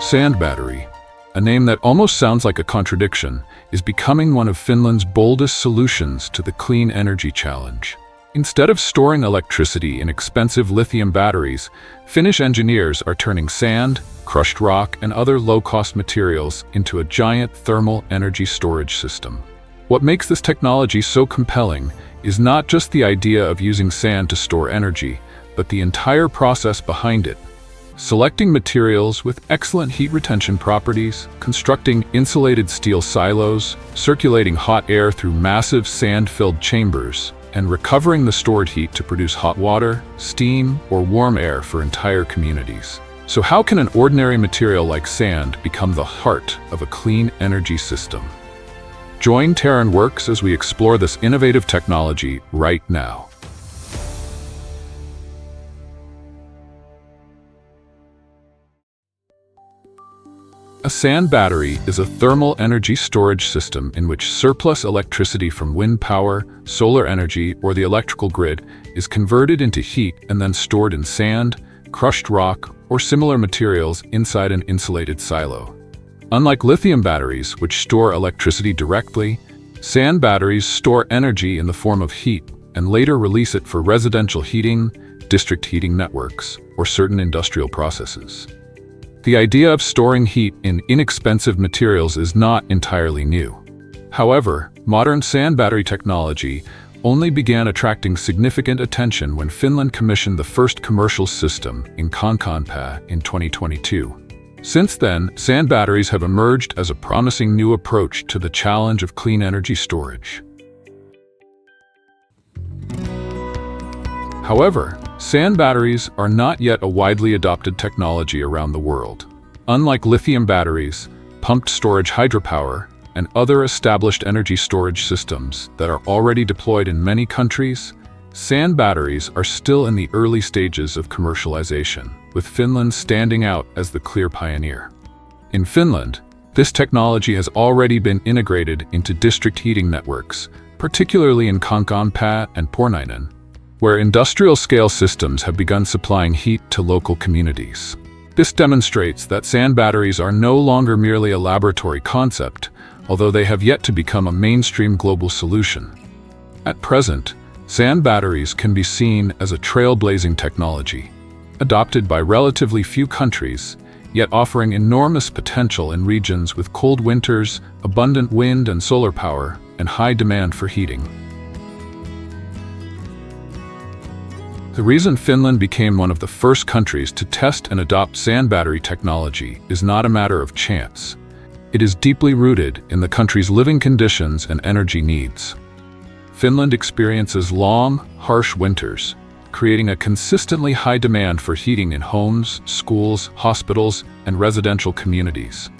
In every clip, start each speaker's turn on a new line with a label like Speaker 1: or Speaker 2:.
Speaker 1: Sand battery, a name that almost sounds like a contradiction, is becoming one of Finland's boldest solutions to the clean energy challenge. Instead of storing electricity in expensive lithium batteries, Finnish engineers are turning sand, crushed rock, and other low-cost materials into a giant thermal energy storage system. What makes this technology so compelling is not just the idea of using sand to store energy, but the entire process behind it. Selecting materials with excellent heat retention properties, constructing insulated steel silos, circulating hot air through massive sand-filled chambers, and recovering the stored heat to produce hot water, steam, or warm air for entire communities. So how can an ordinary material like sand become the heart of a clean energy system? Join Terran Works as we explore this innovative technology right now. A sand battery is a thermal energy storage system in which surplus electricity from wind power, solar energy, or the electrical grid is converted into heat and then stored in sand, crushed rock, or similar materials inside an insulated silo. Unlike lithium batteries, which store electricity directly, sand batteries store energy in the form of heat and later release it for residential heating, district heating networks, or certain industrial processes. The idea of storing heat in inexpensive materials is not entirely new. However, modern sand battery technology only began attracting significant attention when Finland commissioned the first commercial system in Kankaanpää in 2022. Since then, sand batteries have emerged as a promising new approach to the challenge of clean energy storage. However, sand batteries are not yet a widely adopted technology around the world. Unlike lithium batteries, pumped storage hydropower, and other established energy storage systems that are already deployed in many countries, sand batteries are still in the early stages of commercialization, with Finland standing out as the clear pioneer. In Finland, this technology has already been integrated into district heating networks, particularly in Kankaanpää and Pornainen, where industrial-scale systems have begun supplying heat to local communities. This demonstrates that sand batteries are no longer merely a laboratory concept, although they have yet to become a mainstream global solution. At present, sand batteries can be seen as a trailblazing technology, adopted by relatively few countries, yet offering enormous potential in regions with cold winters, abundant wind and solar power, and high demand for heating. The reason Finland became one of the first countries to test and adopt sand battery technology is not a matter of chance. It is deeply rooted in the country's living conditions and energy needs. Finland experiences long, harsh winters, creating a consistently high demand for heating in homes, schools, hospitals, and residential communities.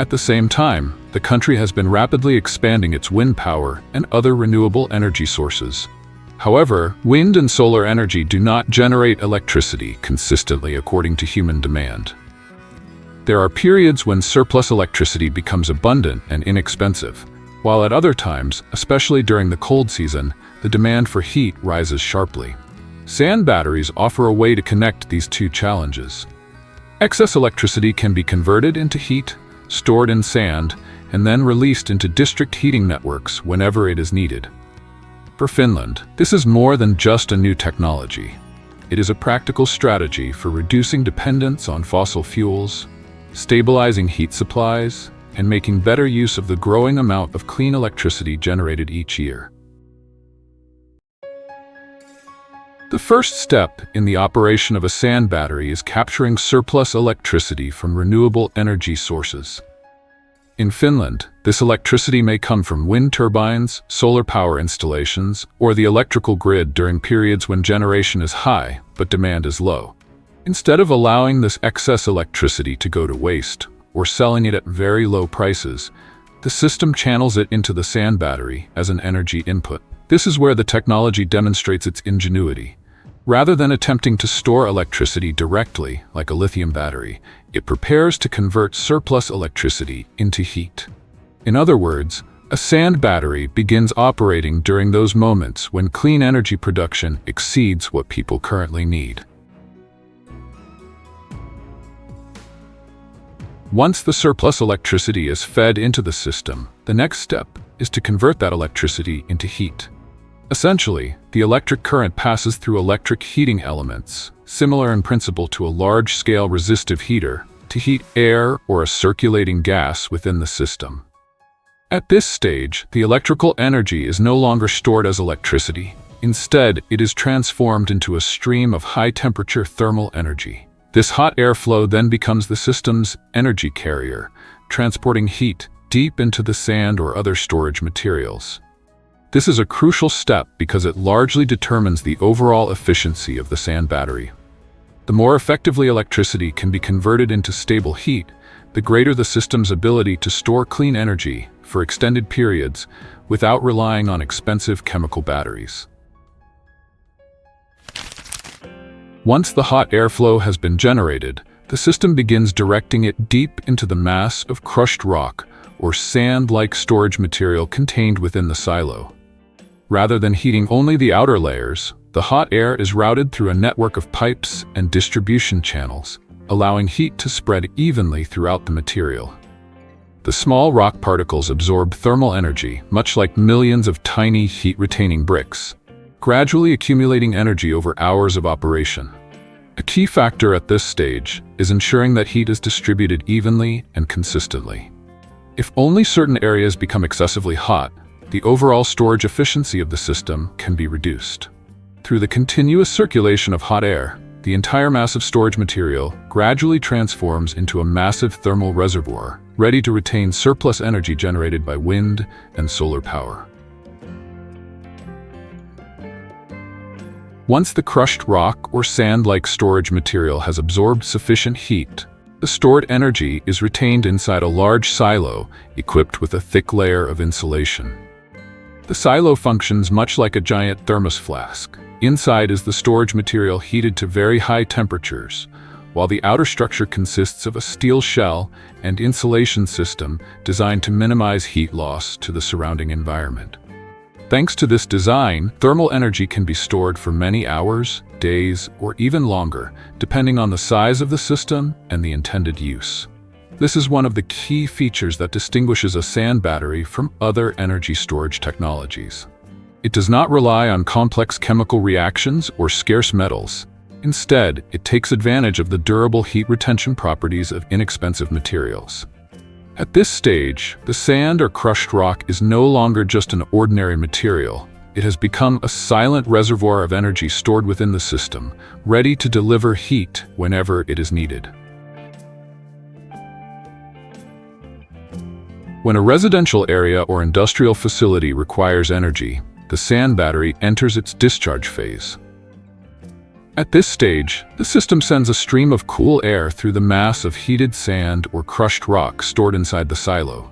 Speaker 1: At the same time, the country has been rapidly expanding its wind power and other renewable energy sources. However, wind and solar energy do not generate electricity consistently according to human demand. There are periods when surplus electricity becomes abundant and inexpensive, while at other times, especially during the cold season, the demand for heat rises sharply. Sand batteries offer a way to connect these two challenges. Excess electricity can be converted into heat, stored in sand, and then released into district heating networks whenever it is needed. For Finland, this is more than just a new technology. It is a practical strategy for reducing dependence on fossil fuels, stabilizing heat supplies, and making better use of the growing amount of clean electricity generated each year. The first step in the operation of a sand battery is capturing surplus electricity from renewable energy sources. In Finland, this electricity may come from wind turbines, solar power installations, or the electrical grid during periods when generation is high but demand is low. Instead of allowing this excess electricity to go to waste or selling it at very low prices, the system channels it into the sand battery as an energy input. This is where the technology demonstrates its ingenuity. Rather than attempting to store electricity directly, like a lithium battery, it prepares to convert surplus electricity into heat. In other words, a sand battery begins operating during those moments when clean energy production exceeds what people currently need. Once the surplus electricity is fed into the system, the next step is to convert that electricity into heat. Essentially, the electric current passes through electric heating elements, similar in principle to a large-scale resistive heater, to heat air or a circulating gas within the system. At this stage, the electrical energy is no longer stored as electricity. Instead, it is transformed into a stream of high-temperature thermal energy. This hot airflow then becomes the system's energy carrier, transporting heat deep into the sand or other storage materials. This is a crucial step because it largely determines the overall efficiency of the sand battery. The more effectively electricity can be converted into stable heat, the greater the system's ability to store clean energy for extended periods without relying on expensive chemical batteries. Once the hot airflow has been generated, the system begins directing it deep into the mass of crushed rock or sand-like storage material contained within the silo. Rather than heating only the outer layers, the hot air is routed through a network of pipes and distribution channels, allowing heat to spread evenly throughout the material. The small rock particles absorb thermal energy, much like millions of tiny heat-retaining bricks, gradually accumulating energy over hours of operation. A key factor at this stage is ensuring that heat is distributed evenly and consistently. If only certain areas become excessively hot, the overall storage efficiency of the system can be reduced. Through the continuous circulation of hot air, the entire mass of storage material gradually transforms into a massive thermal reservoir, ready to retain surplus energy generated by wind and solar power. Once the crushed rock or sand-like storage material has absorbed sufficient heat, the stored energy is retained inside a large silo equipped with a thick layer of insulation. The silo functions much like a giant thermos flask. Inside is the storage material heated to very high temperatures, while the outer structure consists of a steel shell and insulation system designed to minimize heat loss to the surrounding environment. Thanks to this design, thermal energy can be stored for many hours, days, or even longer, depending on the size of the system and the intended use. This is one of the key features that distinguishes a sand battery from other energy storage technologies. It does not rely on complex chemical reactions or scarce metals. Instead, it takes advantage of the durable heat retention properties of inexpensive materials. At this stage, the sand or crushed rock is no longer just an ordinary material. It has become a silent reservoir of energy stored within the system, ready to deliver heat whenever it is needed. When a residential area or industrial facility requires energy, the sand battery enters its discharge phase. At this stage, the system sends a stream of cool air through the mass of heated sand or crushed rock stored inside the silo.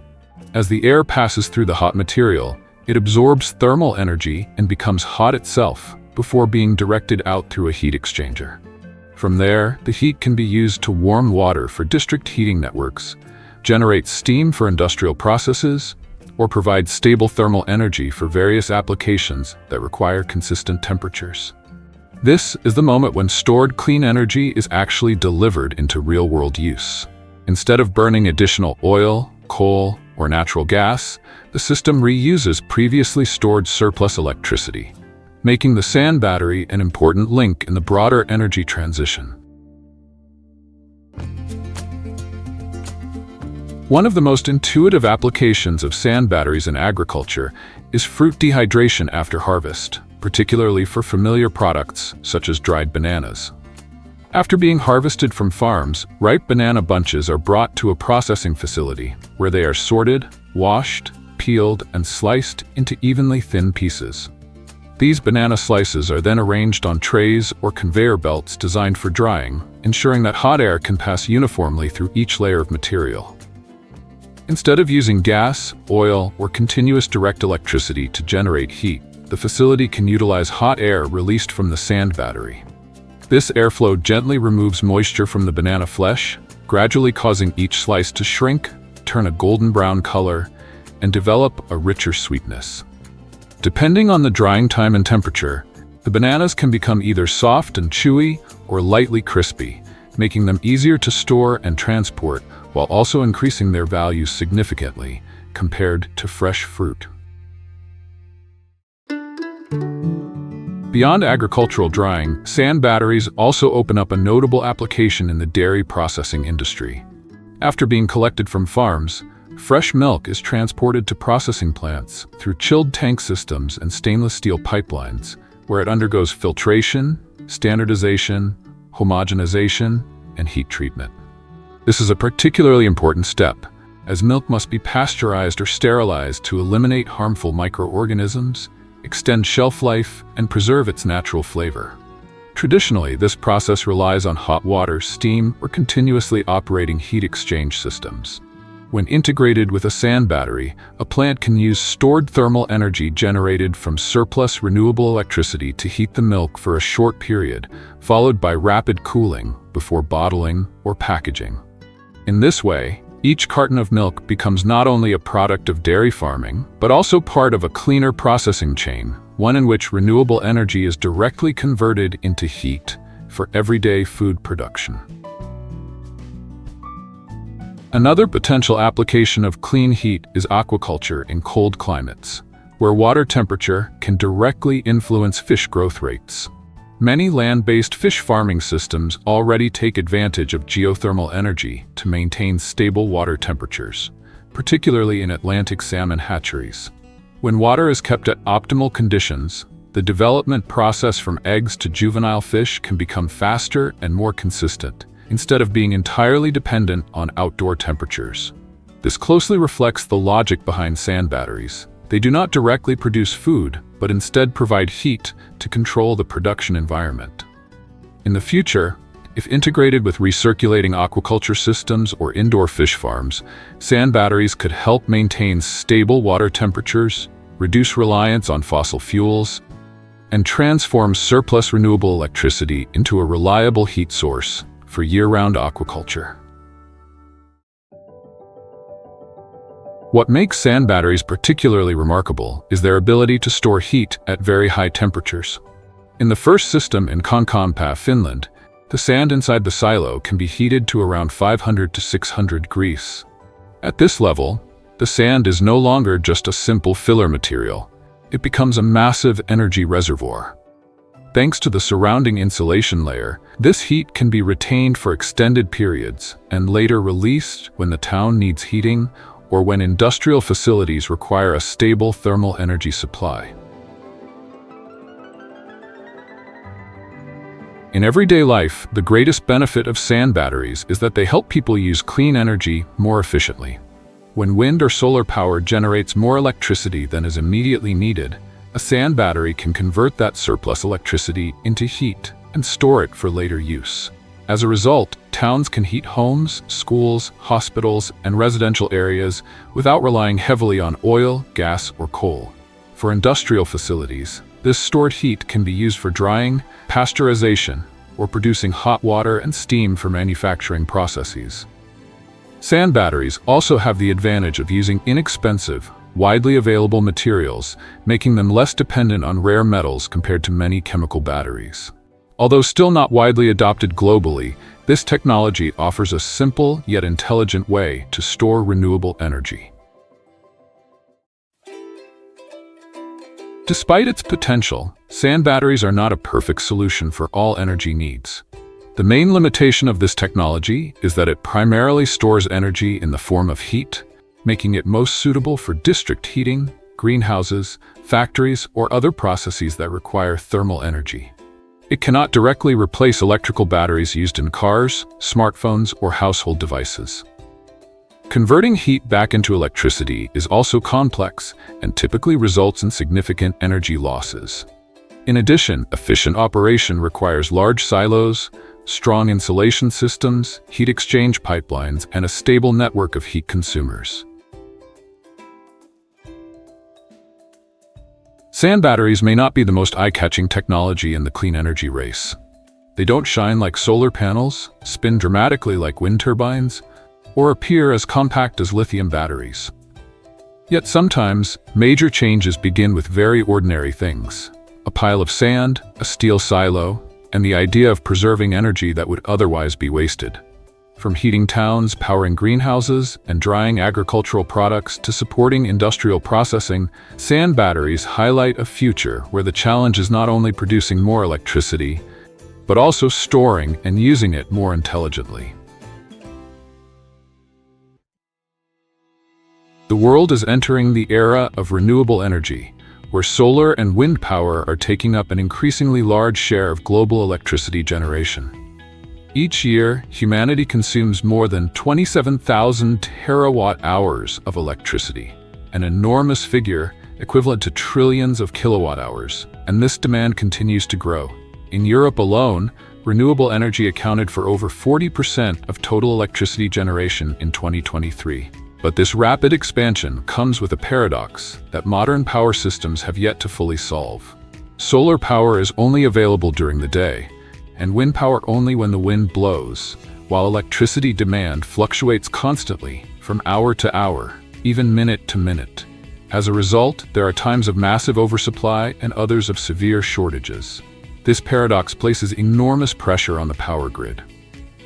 Speaker 1: As the air passes through the hot material, it absorbs thermal energy and becomes hot itself before being directed out through a heat exchanger. From there, the heat can be used to warm water for district heating networks, generate steam for industrial processes, or provide stable thermal energy for various applications that require consistent temperatures. This is the moment when stored clean energy is actually delivered into real-world use. Instead of burning additional oil, coal, or natural gas, the system reuses previously stored surplus electricity, making the sand battery an important link in the broader energy transition. One of the most intuitive applications of sand batteries in agriculture is fruit dehydration after harvest, particularly for familiar products such as dried bananas. After being harvested from farms, ripe banana bunches are brought to a processing facility where they are sorted, washed, peeled, and sliced into evenly thin pieces. These banana slices are then arranged on trays or conveyor belts designed for drying, ensuring that hot air can pass uniformly through each layer of material. Instead of using gas, oil, or continuous direct electricity to generate heat, the facility can utilize hot air released from the sand battery. This airflow gently removes moisture from the banana flesh, gradually causing each slice to shrink, turn a golden brown color, and develop a richer sweetness. Depending on the drying time and temperature, the bananas can become either soft and chewy or lightly crispy, making them easier to store and transport while also increasing their value significantly compared to fresh fruit. Beyond agricultural drying, sand batteries also open up a notable application in the dairy processing industry. After being collected from farms, fresh milk is transported to processing plants through chilled tank systems and stainless steel pipelines, where it undergoes filtration, standardization, homogenization, and heat treatment. This is a particularly important step, as milk must be pasteurized or sterilized to eliminate harmful microorganisms, extend shelf life, and preserve its natural flavor. Traditionally, this process relies on hot water, steam, or continuously operating heat exchange systems. When integrated with a sand battery, a plant can use stored thermal energy generated from surplus renewable electricity to heat the milk for a short period, followed by rapid cooling before bottling or packaging. In this way, each carton of milk becomes not only a product of dairy farming, but also part of a cleaner processing chain, one in which renewable energy is directly converted into heat for everyday food production. Another potential application of clean heat is aquaculture in cold climates, where water temperature can directly influence fish growth rates. Many land-based fish farming systems already take advantage of geothermal energy to maintain stable water temperatures, particularly in Atlantic salmon hatcheries. When water is kept at optimal conditions, the development process from eggs to juvenile fish can become faster and more consistent, instead of being entirely dependent on outdoor temperatures. This closely reflects the logic behind sand batteries. They do not directly produce food, but instead provide heat to control the production environment. In the future, if integrated with recirculating aquaculture systems or indoor fish farms, sand batteries could help maintain stable water temperatures, reduce reliance on fossil fuels, and transform surplus renewable electricity into a reliable heat source for year-round aquaculture. What makes sand batteries particularly remarkable is their ability to store heat at very high temperatures. In the first system in Kankaanpää, Finland, the sand inside the silo can be heated to around 500 to 600 degrees. At this level, the sand is no longer just a simple filler material. It becomes a massive energy reservoir. Thanks to the surrounding insulation layer, this heat can be retained for extended periods and later released when the town needs heating or when industrial facilities require a stable thermal energy supply. In everyday life, the greatest benefit of sand batteries is that they help people use clean energy more efficiently. When wind or solar power generates more electricity than is immediately needed, a sand battery can convert that surplus electricity into heat and store it for later use. As a result, towns can heat homes, schools, hospitals, and residential areas without relying heavily on oil, gas, or coal. For industrial facilities, this stored heat can be used for drying, pasteurization, or producing hot water and steam for manufacturing processes. Sand batteries also have the advantage of using inexpensive, widely available materials, making them less dependent on rare metals compared to many chemical batteries. Although still not widely adopted globally, this technology offers a simple yet intelligent way to store renewable energy. Despite its potential, sand batteries are not a perfect solution for all energy needs. The main limitation of this technology is that it primarily stores energy in the form of heat, making it most suitable for district heating, greenhouses, factories, or other processes that require thermal energy. It cannot directly replace electrical batteries used in cars, smartphones, or household devices. Converting heat back into electricity is also complex and typically results in significant energy losses. In addition, efficient operation requires large silos, strong insulation systems, heat exchange pipelines, and a stable network of heat consumers. Sand batteries may not be the most eye-catching technology in the clean energy race. They don't shine like solar panels, spin dramatically like wind turbines, or appear as compact as lithium batteries. Yet sometimes, major changes begin with very ordinary things: a pile of sand, a steel silo, and the idea of preserving energy that would otherwise be wasted. From heating towns, powering greenhouses, and drying agricultural products to supporting industrial processing, sand batteries highlight a future where the challenge is not only producing more electricity, but also storing and using it more intelligently. The world is entering the era of renewable energy, where solar and wind power are taking up an increasingly large share of global electricity generation. Each year, humanity consumes more than 27,000 terawatt-hours of electricity, an enormous figure equivalent to trillions of kilowatt-hours, and this demand continues to grow. In Europe alone, renewable energy accounted for over 40% of total electricity generation in 2023. But this rapid expansion comes with a paradox that modern power systems have yet to fully solve. Solar power is only available during the day, and wind power only when the wind blows, while electricity demand fluctuates constantly from hour to hour, even minute to minute. As a result, there are times of massive oversupply and others of severe shortages. This paradox places enormous pressure on the power grid.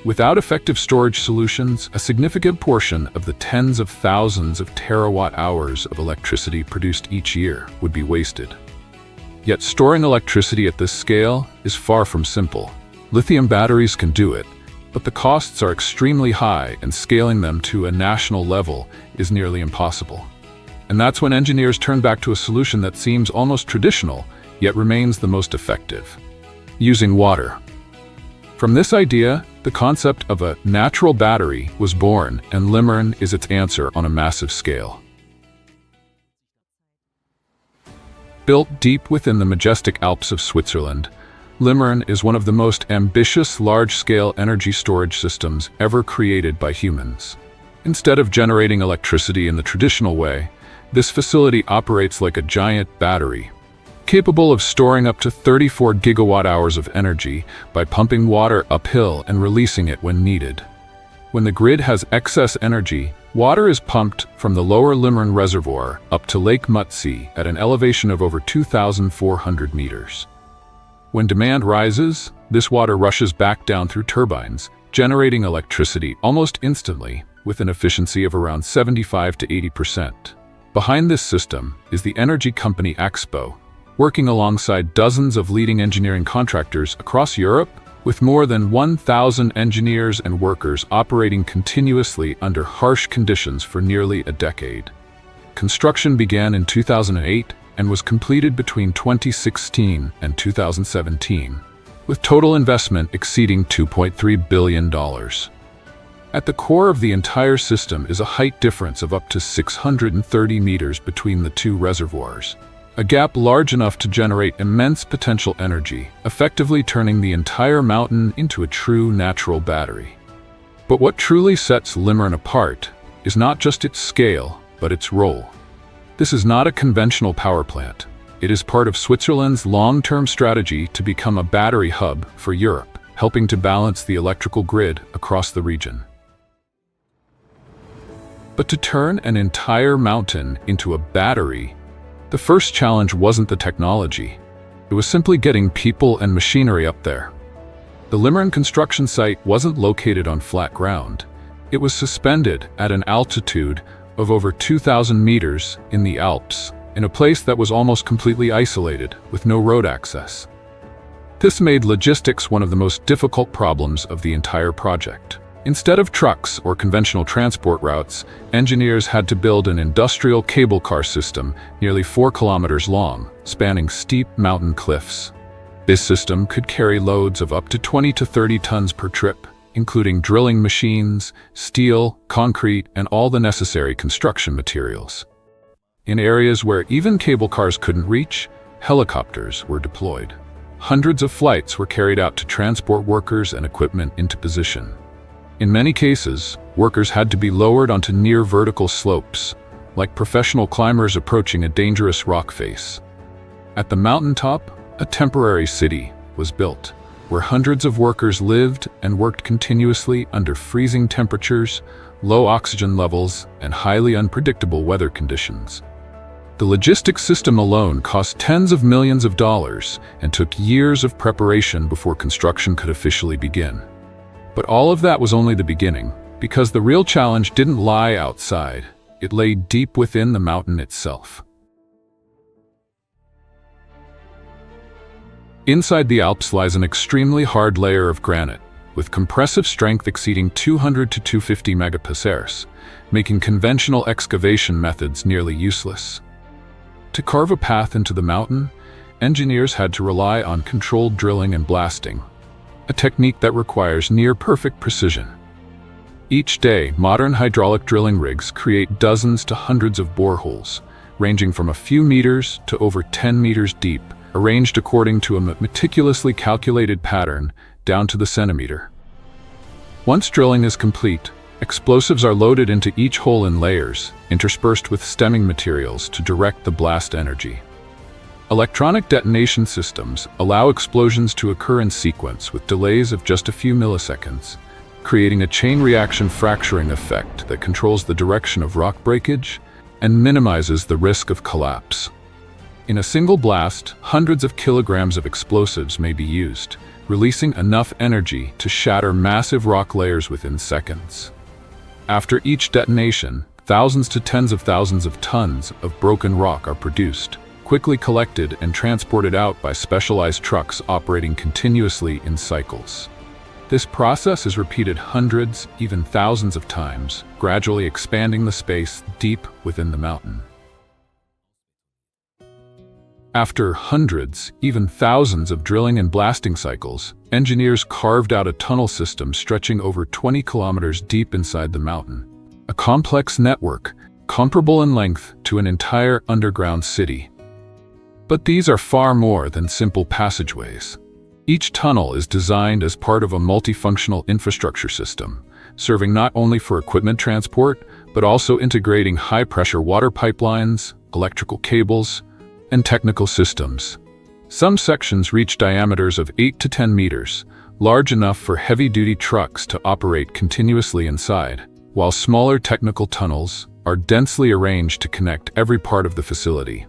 Speaker 1: Without effective storage solutions, a significant portion of the tens of thousands of terawatt-hours of electricity produced each year would be wasted. Yet storing electricity at this scale is far from simple. Lithium batteries can do it, but the costs are extremely high and scaling them to a national level is nearly impossible. And that's when engineers turn back to a solution that seems almost traditional, yet remains the most effective: using water. From this idea, the concept of a natural battery was born, and Limern is its answer on a massive scale. Built deep within the majestic Alps of Switzerland, Limern is one of the most ambitious large-scale energy storage systems ever created by humans. Instead of generating electricity in the traditional way, this facility operates like a giant battery, capable of storing up to 34 gigawatt-hours of energy by pumping water uphill and releasing it when needed. When the grid has excess energy, water is pumped from the lower Limern Reservoir up to Lake Mutsi at an elevation of over 2,400 meters. When demand rises, this water rushes back down through turbines, generating electricity almost instantly with an efficiency of around 75 to 80%. Behind this system is the energy company Axpo, working alongside dozens of leading engineering contractors across Europe, with more than 1,000 engineers and workers operating continuously under harsh conditions for nearly a decade. Construction began in 2008 and was completed between 2016 and 2017, with total investment exceeding $2.3 billion. At the core of the entire system is a height difference of up to 630 meters between the two reservoirs, a gap large enough to generate immense potential energy, effectively turning the entire mountain into a true natural battery. But what truly sets Limern apart is not just its scale, but its role. This is not a conventional power plant. It is part of Switzerland's long-term strategy to become a battery hub for Europe, helping to balance the electrical grid across the region. But to turn an entire mountain into a battery, the first challenge wasn't the technology. It was simply getting people and machinery up there. The Limern construction site wasn't located on flat ground. It was suspended at an altitude of over 2,000 meters in the Alps, in a place that was almost completely isolated, with no road access. This made logistics one of the most difficult problems of the entire project. Instead of trucks or conventional transport routes, engineers had to build an industrial cable car system nearly 4 kilometers long, spanning steep mountain cliffs. This system could carry loads of up to 20 to 30 tons per trip, including drilling machines, steel, concrete, and all the necessary construction materials. In areas where even cable cars couldn't reach, helicopters were deployed. Hundreds of flights were carried out to transport workers and equipment into position. In many cases, workers had to be lowered onto near vertical slopes, like professional climbers approaching a dangerous rock face. At the mountaintop, a temporary city was built, where hundreds of workers lived and worked continuously under freezing temperatures, low oxygen levels, and highly unpredictable weather conditions. The logistics system alone cost tens of millions of dollars and took years of preparation before construction could officially begin. But all of that was only the beginning, because the real challenge didn't lie outside. It lay deep within the mountain itself. Inside the Alps lies an extremely hard layer of granite, with compressive strength exceeding 200 to 250 megapascals, making conventional excavation methods nearly useless. To carve a path into the mountain, engineers had to rely on controlled drilling and blasting, a technique that requires near-perfect precision. Each day, modern hydraulic drilling rigs create dozens to hundreds of boreholes, ranging from a few meters to over 10 meters deep, arranged according to a meticulously calculated pattern down to the centimeter. Once drilling is complete, explosives are loaded into each hole in layers, interspersed with stemming materials to direct the blast energy. Electronic detonation systems allow explosions to occur in sequence with delays of just a few milliseconds, creating a chain reaction fracturing effect that controls the direction of rock breakage and minimizes the risk of collapse. In a single blast, hundreds of kilograms of explosives may be used, releasing enough energy to shatter massive rock layers within seconds. After each detonation, thousands to tens of thousands of tons of broken rock are produced, quickly collected and transported out by specialized trucks operating continuously in cycles. This process is repeated hundreds, even thousands of times, gradually expanding the space deep within the mountain. After hundreds, even thousands of drilling and blasting cycles, engineers carved out a tunnel system stretching over 20 kilometers deep inside the mountain. A complex network, comparable in length to an entire underground city. But these are far more than simple passageways. Each tunnel is designed as part of a multifunctional infrastructure system, serving not only for equipment transport, but also integrating high-pressure water pipelines, electrical cables, and technical systems. Some sections reach diameters of 8 to 10 meters, large enough for heavy-duty trucks to operate continuously inside, while smaller technical tunnels are densely arranged to connect every part of the facility.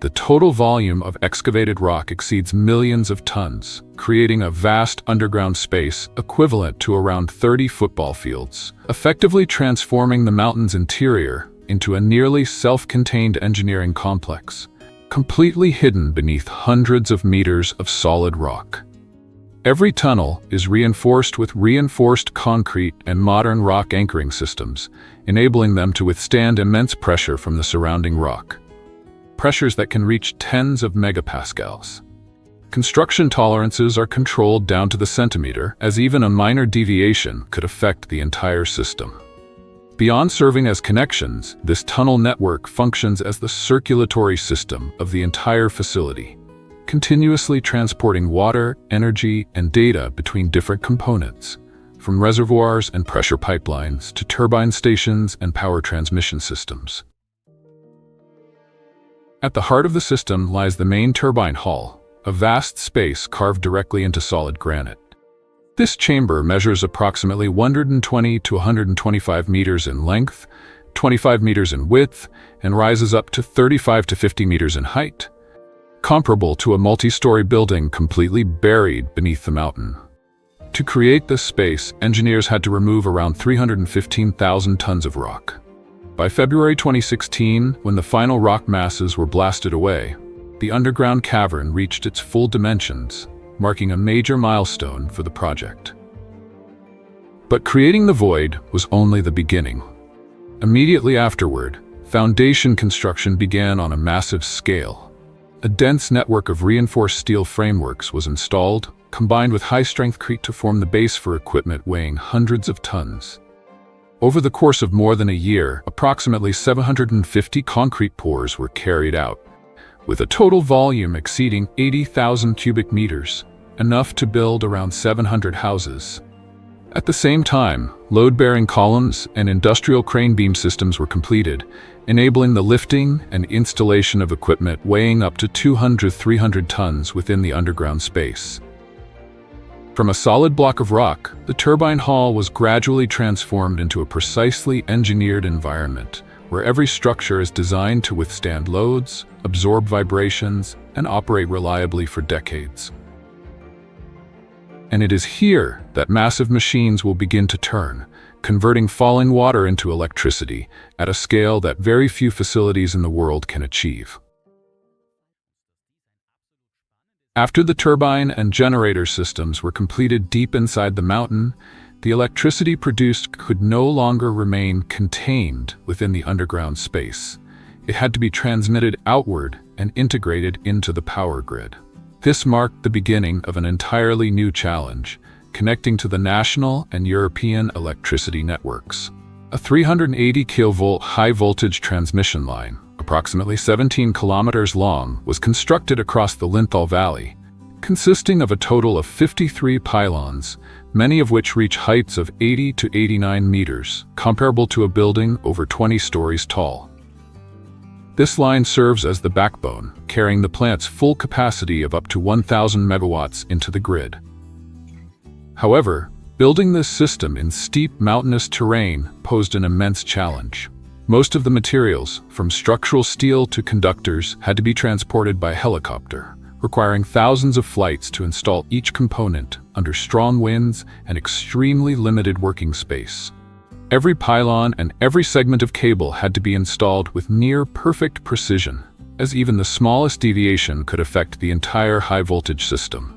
Speaker 1: The total volume of excavated rock exceeds millions of tons, creating a vast underground space equivalent to around 30 football fields, effectively transforming the mountain's interior into a nearly self-contained engineering complex, completely hidden beneath hundreds of meters of solid rock. Every tunnel is reinforced with reinforced concrete and modern rock anchoring systems, enabling them to withstand immense pressure from the surrounding rock. Pressures that can reach tens of megapascals. Construction tolerances are controlled down to the centimeter, as even a minor deviation could affect the entire system. Beyond serving as connections, this tunnel network functions as the circulatory system of the entire facility, continuously transporting water, energy, and data between different components, from reservoirs and pressure pipelines to turbine stations and power transmission systems. At the heart of the system lies the main turbine hall, a vast space carved directly into solid granite. This chamber measures approximately 120 to 125 meters in length, 25 meters in width, and rises up to 35 to 50 meters in height, comparable to a multi-story building completely buried beneath the mountain. To create this space, engineers had to remove around 315,000 tons of rock. By February 2016, when the final rock masses were blasted away, the underground cavern reached its full dimensions, marking a major milestone for the project. But creating the void was only the beginning. Immediately afterward, foundation construction began on a massive scale. A dense network of reinforced steel frameworks was installed, combined with high-strength concrete to form the base for equipment weighing hundreds of tons. Over the course of more than a year, approximately 750 concrete pours were carried out, with a total volume exceeding 80,000 cubic meters, enough to build around 700 houses. At the same time, load-bearing columns and industrial crane beam systems were completed, enabling the lifting and installation of equipment weighing up to 200-300 tons within the underground space. From a solid block of rock, the turbine hall was gradually transformed into a precisely engineered environment, where every structure is designed to withstand loads, absorb vibrations, and operate reliably for decades. And it is here that massive machines will begin to turn, converting falling water into electricity at a scale that very few facilities in the world can achieve. After the turbine and generator systems were completed deep inside the mountain, the electricity produced could no longer remain contained within the underground space. It had to be transmitted outward and integrated into the power grid. This marked the beginning of an entirely new challenge, connecting to the national and European electricity networks. A 380 kV high-voltage transmission line, approximately 17 kilometers long, was constructed across the Linthal Valley, consisting of a total of 53 pylons, many of which reach heights of 80 to 89 meters, comparable to a building over 20 stories tall. This line serves as the backbone, carrying the plant's full capacity of up to 1,000 megawatts into the grid. However, building this system in steep mountainous terrain posed an immense challenge. Most of the materials, from structural steel to conductors, had to be transported by helicopter, requiring thousands of flights to install each component under strong winds and extremely limited working space. Every pylon and every segment of cable had to be installed with near-perfect precision, as even the smallest deviation could affect the entire high-voltage system.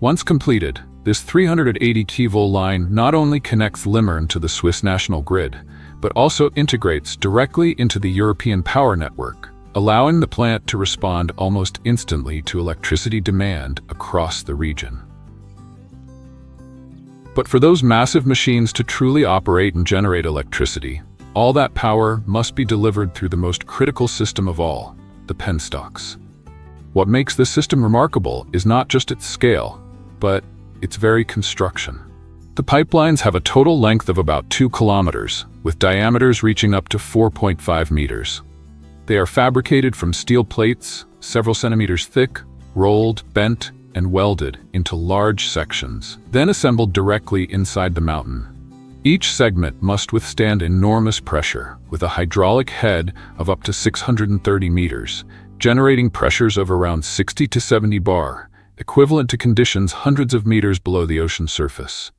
Speaker 1: Once completed, this 380 kV line not only connects Limern to the Swiss national grid, but also integrates directly into the European power network, allowing the plant to respond almost instantly to electricity demand across the region. But for those massive machines to truly operate and generate electricity, all that power must be delivered through the most critical system of all, the penstocks. What makes this system remarkable is not just its scale, but its very construction. The pipelines have a total length of about 2 kilometers, with diameters reaching up to 4.5 meters. They are fabricated from steel plates, several centimeters thick, rolled, bent, and welded into large sections, then assembled directly inside the mountain. Each segment must withstand enormous pressure, with a hydraulic head of up to 630 meters, generating pressures of around 60 to 70 bar, equivalent to conditions hundreds of meters below the ocean surface.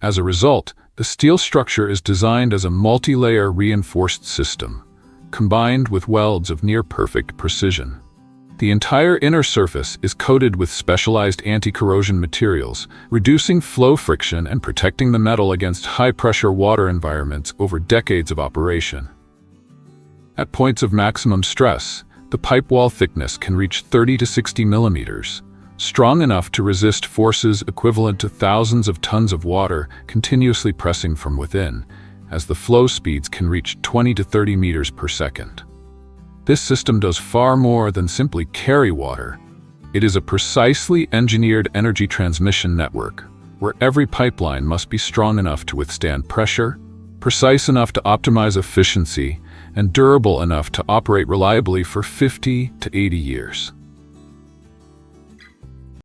Speaker 1: As a result, the steel structure is designed as a multi-layer reinforced system, combined with welds of near-perfect precision. The entire inner surface is coated with specialized anti-corrosion materials, reducing flow friction and protecting the metal against high-pressure water environments over decades of operation. At points of maximum stress, the pipe wall thickness can reach 30 to 60 millimeters, strong enough to resist forces equivalent to thousands of tons of water continuously pressing from within, as the flow speeds can reach 20 to 30 meters per second. This system does far more than simply carry water. It is a precisely engineered energy transmission network, where every pipeline must be strong enough to withstand pressure, precise enough to optimize efficiency, and durable enough to operate reliably for 50 to 80 years.